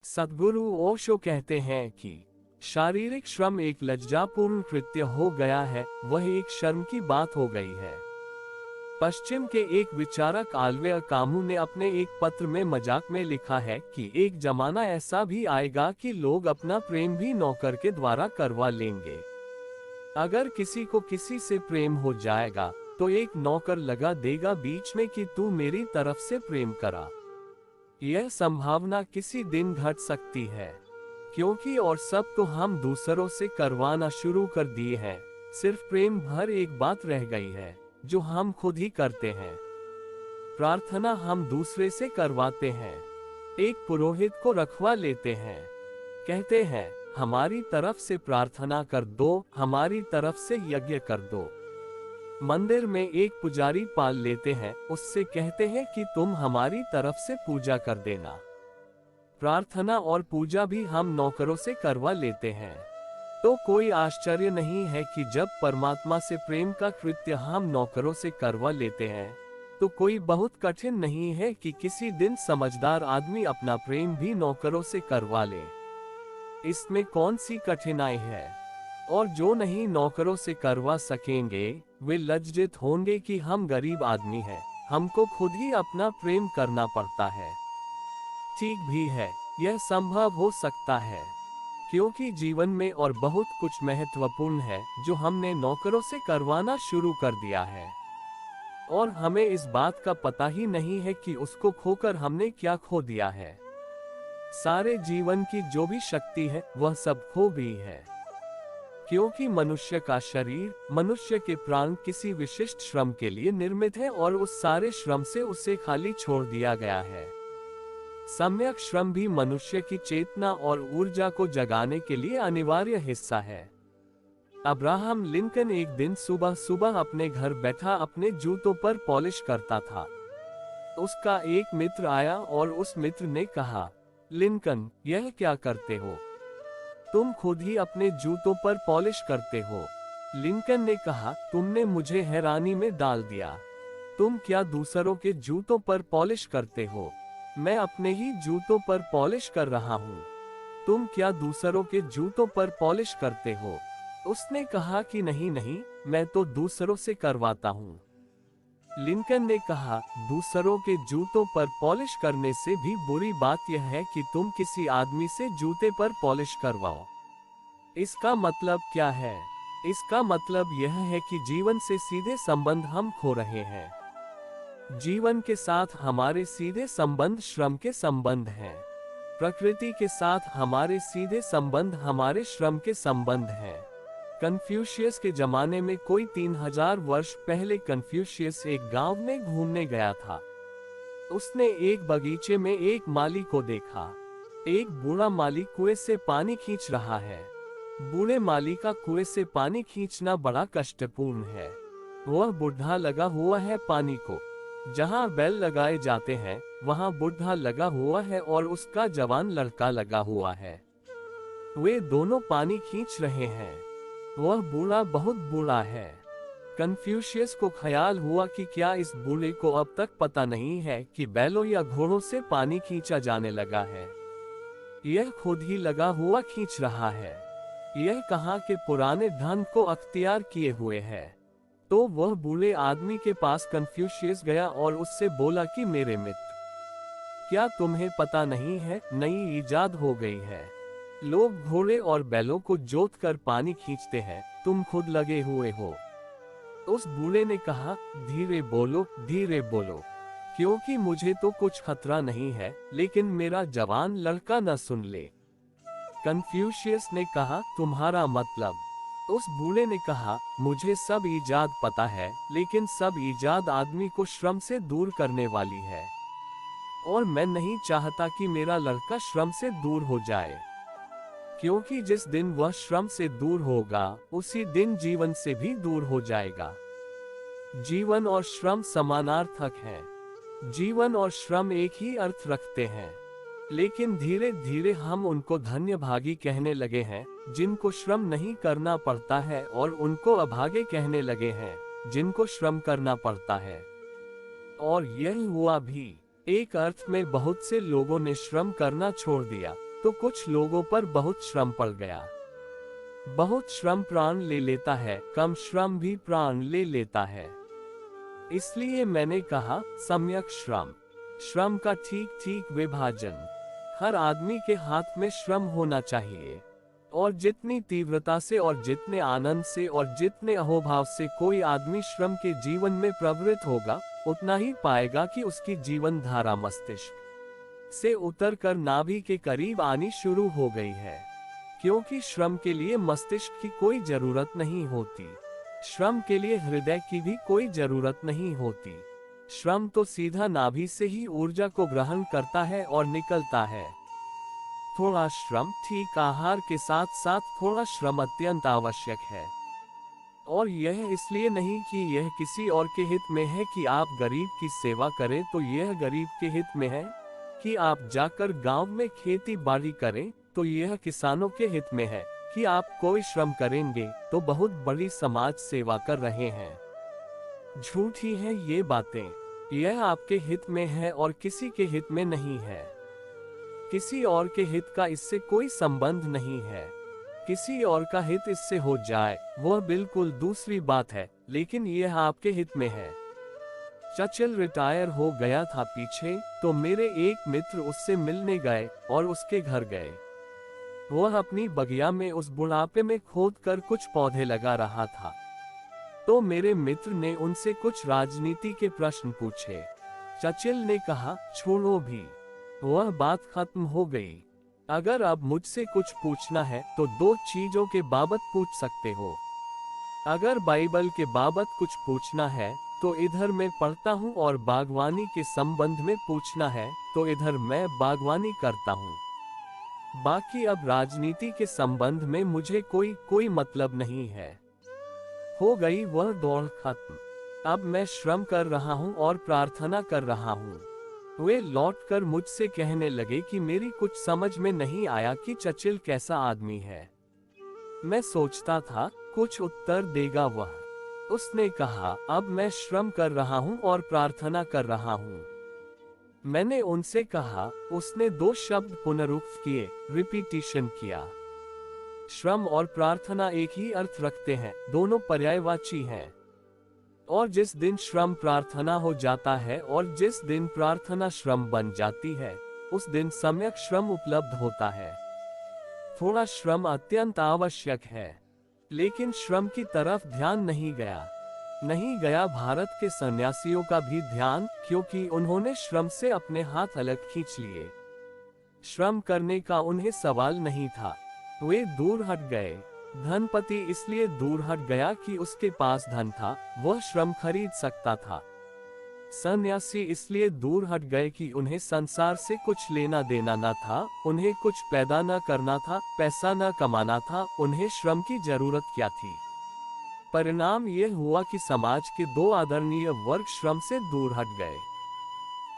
सद्गुरु ओशो कहते हैं कि शारीरिक श्रम एक लज्जापूर्ण कृत्य हो गया है, वह एक शर्म की बात हो गई है। पश्चिम के एक विचारक आल्वेयर कामू ने अपने एक पत्र में मजाक में लिखा है कि एक जमाना ऐसा भी आएगा कि लोग अपना प्रेम भी नौकर के द्वारा करवा लेंगे। अगर किसी को किसी से प्रेम हो जाएगा तो एक नौकर लगा देगा बीच में कि तू मेरी तरफ से प्रेम करा। यह संभावना किसी दिन घट सकती है, क्योंकि और सब तो हम दूसरों से करवाना शुरू कर दिए हैं। सिर्फ प्रेम भर एक बात रह गई है जो हम खुद ही करते हैं। प्रार्थना हम दूसरे से करवाते हैं। एक पुरोहित को रखवा लेते हैं, कहते हैं हमारी तरफ से प्रार्थना कर दो, हमारी तरफ से यज्ञ कर दो। मंदिर में एक पुजारी पाल लेते हैं, उससे कहते हैं कि तुम हमारी तरफ से पूजा कर देना। प्रार्थना और पूजा भी हम नौकरों से करवा लेते हैं। तो कोई आश्चर्य नहीं है कि जब परमात्मा से प्रेम का कृत्य हम नौकरों से करवा लेते हैं तो कोई बहुत कठिन नहीं है कि किसी दिन समझदार आदमी अपना प्रेम भी नौकरों से करवा ले। इसमें कौन सी कठिनाई है? और जो नहीं नौकरों से करवा सकेंगे वे लज्जित होंगे कि हम गरीब आदमी हैं, हमको खुद ही अपना प्रेम करना पड़ता है। ठीक भी है, यह संभव हो सकता है, क्योंकि जीवन में और बहुत कुछ महत्वपूर्ण है जो हमने नौकरों से करवाना शुरू कर दिया है और हमें इस बात का पता ही नहीं है कि उसको खोकर हमने क्या खो दिया है। सारे जीवन की जो भी शक्ति है वह सब खो गई है, क्योंकि मनुष्य का शरीर, मनुष्य के प्राण किसी विशिष्ट श्रम के लिए निर्मित है और उस सारे श्रम से उसे खाली छोड़ दिया गया है। सम्यक श्रम भी मनुष्य की चेतना और ऊर्जा को जगाने के लिए अनिवार्य हिस्सा है। अब्राहम लिंकन एक दिन सुबह सुबह अपने घर बैठा अपने जूतों पर पॉलिश करता था। उसका एक मित्र आया और उस मित्र ने कहा, लिंकन, यह क्या करते हो? तुम खुद ही अपने जूतों पर पॉलिश करते हो। लिंकन ने कहा, तुमने मुझे हैरानी में डाल दिया। तुम क्या दूसरों के जूतों पर पॉलिश करते हो? मैं अपने ही जूतों पर पॉलिश कर रहा हूँ। तुम क्या दूसरों के जूतों पर पॉलिश करते हो? उसने कहा कि नहीं नहीं, मैं तो दूसरों से करवाता हूँ। लिंकन ने कहा, दूसरों के जूतों पर पॉलिश करने से भी बुरी बात यह है कि तुम किसी आदमी से जूते पर पॉलिश करवाओ। इसका मतलब क्या है? इसका मतलब यह है कि जीवन से सीधे संबंध हम खो रहे हैं। जीवन के साथ हमारे सीधे संबंध श्रम के संबंध हैं। प्रकृति के साथ हमारे सीधे संबंध हमारे श्रम के संबंध हैं। कन्फ्यूशियस के जमाने में कोई 3000 वर्ष पहले कन्फ्यूशियस एक गांव में घूमने गया था। उसने एक बगीचे में एक माली को देखा। एक बूढ़ा माली कुएं से पानी खींच रहा है। बूढ़े माली का कुएं से पानी खींचना बड़ा कष्टपूर्ण है। वह बुढ़ा लगा हुआ है पानी को। जहां बैल लगाए जाते हैं वहां बुढ़ा लगा हुआ है और उसका जवान लड़का लगा हुआ है। वे दोनों पानी खींच रहे हैं। वह बूढ़ा बहुत बूढ़ा है। कन्फ्यूशियस को ख्याल हुआ कि क्या इस बूढ़े को अब तक पता नहीं है कि बैलों या घोड़ों से पानी खींचा जाने लगा है। यह खुद ही लगा हुआ खींच रहा है। यह कहाँ के पुराने ढंग को अख्तियार किए हुए है। तो वह बूढ़े आदमी के पास कन्फ्यूशियस गया और उससे बोला कि मेरे मित्र, क्या तुम्हें पता नहीं है, नई इजाद हो गई है। लोग घोड़े और बैलों को जोत कर पानी खींचते हैं, तुम खुद लगे हुए हो। उस बूढ़े ने कहा, धीरे बोलो, धीरे बोलो, क्योंकि मुझे तो कुछ खतरा नहीं है, लेकिन मेरा जवान लड़का न सुन ले। कन्फ्यूशियस ने कहा, तुम्हारा मतलब? उस बूढ़े ने कहा, मुझे सब इजाद पता है, लेकिन सब इजाद आदमी को श्रम से दूर करने वाली है और मैं नहीं चाहता कि मेरा लड़का श्रम से दूर हो जाए, क्योंकि जिस दिन वह श्रम से दूर होगा उसी दिन जीवन से भी दूर हो जाएगा। जीवन और श्रम समानार्थक हैं। जीवन और श्रम एक ही अर्थ रखते हैं, लेकिन धीरे धीरे हम उनको धन्यभागी कहने लगे हैं जिनको श्रम नहीं करना पड़ता है और उनको अभागे कहने लगे हैं जिनको श्रम करना पड़ता है। और यही हुआ भी। एक अर्थ में बहुत से लोगों ने श्रम करना छोड़ दिया, तो कुछ लोगों पर बहुत श्रम पड़ गया। बहुत श्रम प्राण ले लेता है, कम श्रम भी प्राण ले लेता है। इसलिए मैंने कहा, सम्यक श्रम, श्रम का ठीक ठीक विभाजन। हर आदमी के हाथ में श्रम होना चाहिए, और जितनी तीव्रता से और जितने आनंद से और जितने अहोभाव से कोई आदमी श्रम के जीवन में प्रवृत्त होगा, उतना ही पाएगा कि उसकी जीवन धारा मस्तिष्क से उतरकर नाभि के करीब आनी शुरू हो गई है। क्योंकि श्रम के लिए मस्तिष्क की कोई जरूरत नहीं होती, श्रम के लिए हृदय की भी कोई जरूरत नहीं होती। श्रम तो सीधा नाभि से ही ऊर्जा को ग्रहण करता है और निकलता है। थोड़ा श्रम, ठीक आहार के साथ साथ थोड़ा श्रम अत्यंत आवश्यक है। और यह इसलिए नहीं कि यह किसी और के हित में है कि आप गरीब की सेवा करें तो यह गरीब के हित में है, कि आप जाकर गांव में खेती बाड़ी करें तो यह किसानों के हित में है, कि आप कोई श्रम करेंगे तो बहुत बड़ी समाज सेवा कर रहे हैं। झूठी है ये बातें। यह आपके हित में है और किसी के हित में नहीं है। किसी और के हित का इससे कोई संबंध नहीं है। किसी और का हित इससे हो जाए वह बिल्कुल दूसरी बात है, लेकिन यह आपके हित में है। चचिल रिटायर हो गया था पीछे, तो मेरे एक मित्र उससे मिलने गए और उसके घर गए। वह अपनी बगिया में उस बुढ़ापे में खोदकर कुछ पौधे लगा रहा था। तो मेरे मित्र ने उनसे कुछ राजनीति के प्रश्न पूछे। चचिल ने कहा, छोड़ो भी, वह बात खत्म हो गई। अगर अब मुझसे कुछ पूछना है तो दो चीजों के बाबत पूछ सकते हो। अगर बाइबल के बाबत कुछ पूछना है तो इधर मैं पढ़ता हूँ, और बागवानी के संबंध में पूछना है तो इधर मैं बागवानी करता हूँ। बाकी अब राजनीति के संबंध में मुझे कोई मतलब नहीं है। हो गई वह दौड़ खत्म। अब मैं श्रम कर रहा हूँ और प्रार्थना कर रहा हूँ। वे लौटकर मुझसे कहने लगे कि मेरी कुछ समझ में नहीं आया कि चचिल कैसा आदमी है। मैं सोचता था कुछ उत्तर देगा वह। उसने कहा, अब मैं श्रम कर रहा हूँ और प्रार्थना कर रहा हूँ। मैंने उनसे कहा, उसने दो शब्द पुनरुक्त किए, रिपीटिशन किया। श्रम और प्रार्थना एक ही अर्थ रखते हैं, दोनों पर्यायवाची हैं। और जिस दिन श्रम प्रार्थना हो जाता है और जिस दिन प्रार्थना श्रम बन जाती है, उस दिन सम्यक श्रम उपलब्ध होता है। थोड़ा श्रम अत्यंत आवश्यक है, लेकिन श्रम की तरफ ध्यान नहीं गया भारत के सन्यासियों का भी ध्यान, क्योंकि उन्होंने श्रम से अपने हाथ अलग खींच लिए। श्रम करने का उन्हें सवाल नहीं था, वे दूर हट गए। धनपति इसलिए दूर हट गया कि उसके पास धन था, वह श्रम खरीद सकता था। सन्यासी इसलिए दूर हट गए कि उन्हें संसार से कुछ लेना देना न था, उन्हें कुछ पैदा न करना था, पैसा न कमाना था, उन्हें श्रम की जरूरत क्या थी। परिणाम यह हुआ कि समाज के दो आदरणीय वर्ग श्रम से दूर हट गए।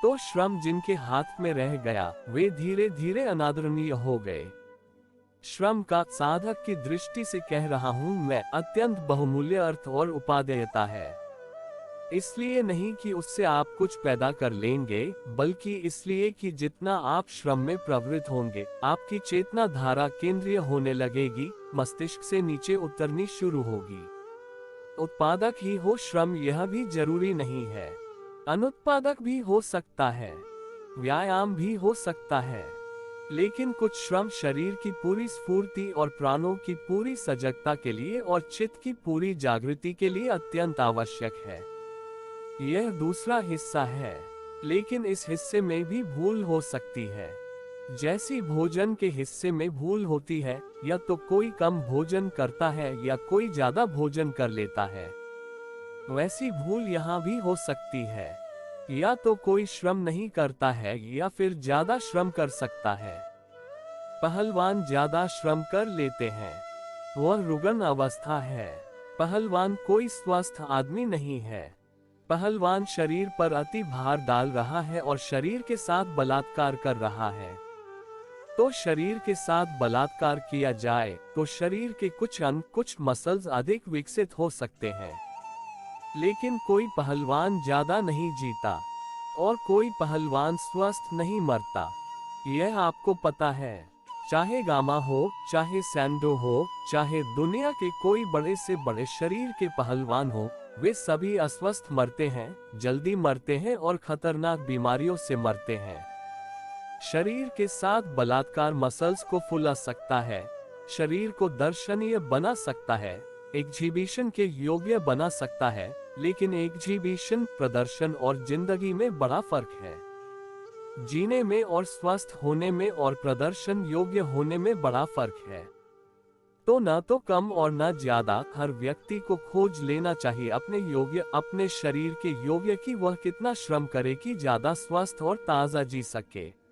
तो श्रम जिनके हाथ में रह गया, वे धीरे धीरे अनादरणीय हो गए। श्रम का साधक की दृष्टि से कह रहा हूं मैं, अत्यंत बहुमूल्य अर्थ और उपादेयता है। इसलिए नहीं कि उससे आप कुछ पैदा कर लेंगे, बल्कि इसलिए कि जितना आप श्रम में प्रवृत्त होंगे, आपकी चेतना धारा केंद्रीय होने लगेगी, मस्तिष्क से नीचे उतरनी शुरू होगी। उत्पादक ही हो श्रम, यह भी जरूरी नहीं है। अनुत्पादक भी हो सकता है, व्यायाम भी हो सकता है, लेकिन कुछ श्रम शरीर की पूरी स्फूर्ति और प्राणों की पूरी सजगता के लिए और चित्त की पूरी जागृति के लिए अत्यंत आवश्यक है। यह दूसरा हिस्सा है, लेकिन इस हिस्से में भी भूल हो सकती है। जैसी भोजन के हिस्से में भूल होती है, या तो कोई कम भोजन करता है या कोई ज्यादा भोजन कर लेता है, वैसी भूल यहाँ भी हो सकती है। या तो कोई श्रम नहीं करता है या फिर ज्यादा श्रम कर सकता है। पहलवान ज्यादा श्रम कर लेते हैं, वह रुग्ण अवस्था है। पहलवान कोई स्वस्थ आदमी नहीं है। पहलवान शरीर पर अति भार डाल रहा है और शरीर के साथ बलात्कार कर रहा है। तो शरीर के साथ बलात्कार किया जाए तो शरीर के कुछ अंग, कुछ मसल्स अधिक विकसित हो सकते हैं, लेकिन कोई पहलवान ज्यादा नहीं जीता और कोई पहलवान स्वस्थ नहीं मरता। यह आपको पता है। चाहे गामा हो, चाहे सैंडो हो, चाहे दुनिया के कोई बड़े से बड़े शरीर के पहलवान हो, वे सभी अस्वस्थ मरते हैं, जल्दी मरते हैं और खतरनाक बीमारियों से मरते हैं। शरीर के साथ बलात्कार मसल्स को फुला सकता है, शरीर को दर्शनीय बना सकता है, एग्जीबिशन के योग्य बना सकता है, लेकिन एग्जीबिशन, प्रदर्शन और जिंदगी में बड़ा फर्क है। जीने में और स्वस्थ होने में और प्रदर्शन योग्य होने में बड़ा फर्क है। तो न तो कम और न ज्यादा, हर व्यक्ति को खोज लेना चाहिए अपने योग्य, अपने शरीर के योग्य कि वह कितना श्रम करे कि ज्यादा स्वस्थ और ताजा जी सके।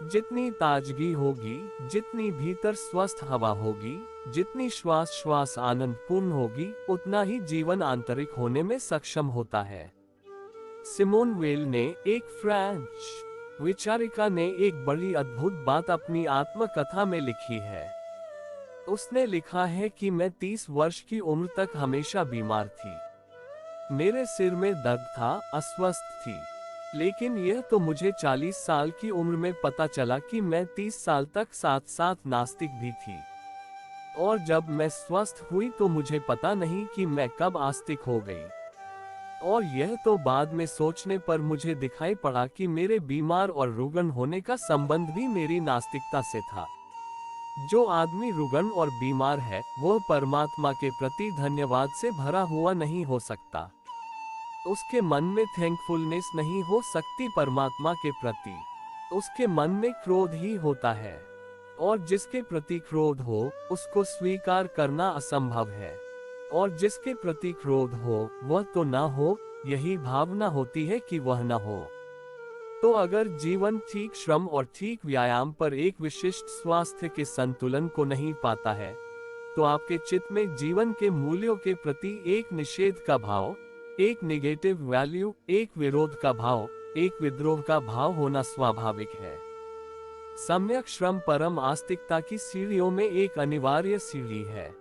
जितनी ताजगी होगी, जितनी भीतर स्वस्थ हवा होगी, जितनी श्वास श्वास आनंद पूर्ण होगी, उतना ही जीवन आंतरिक होने में सक्षम होता है। सिमोन वेल ने, एक फ्रेंच विचारिका ने, एक बड़ी अद्भुत बात अपनी आत्मकथा में लिखी है। उसने लिखा है कि मैं 30 वर्ष की उम्र तक हमेशा बीमार थी। मेरे सिर में दर्द था, अस्वस्थ थी। लेकिन यह तो मुझे 40 साल की उम्र में पता चला कि मैं 30 साल तक साथ साथ नास्तिक भी थी। और जब मैं स्वस्थ हुई तो मुझे पता नहीं कि मैं कब आस्तिक हो गई। और यह तो बाद में सोचने पर मुझे दिखाई पड़ा कि मेरे बीमार और रुग्ण होने का संबंध भी मेरी नास्तिकता से था। जो आदमी रुग्ण और बीमार है, वह परमात्मा के प्रति धन्यवाद से भरा हुआ नहीं हो सकता। उसके मन में थैंकफुलनेस नहीं हो सकती परमात्मा के प्रति। उसके मन में क्रोध ही होता है, और जिसके प्रति क्रोध हो, उसको स्वीकार करना असंभव है। और जिसके प्रति क्रोध हो, वह तो ना हो, यही भावना होती है कि वह न हो। तो अगर जीवन ठीक श्रम और ठीक व्यायाम पर एक विशिष्ट स्वास्थ्य के संतुलन को नहीं पाता है, तो आपके चित्त में जीवन के मूल्यों के प्रति एक निषेध का भाव, एक नेगेटिव वैल्यू, एक विरोध का भाव, एक विद्रोह का भाव होना स्वाभाविक है। सम्यक श्रम परम आस्तिकता की सीढ़ियों में एक अनिवार्य सीढ़ी है।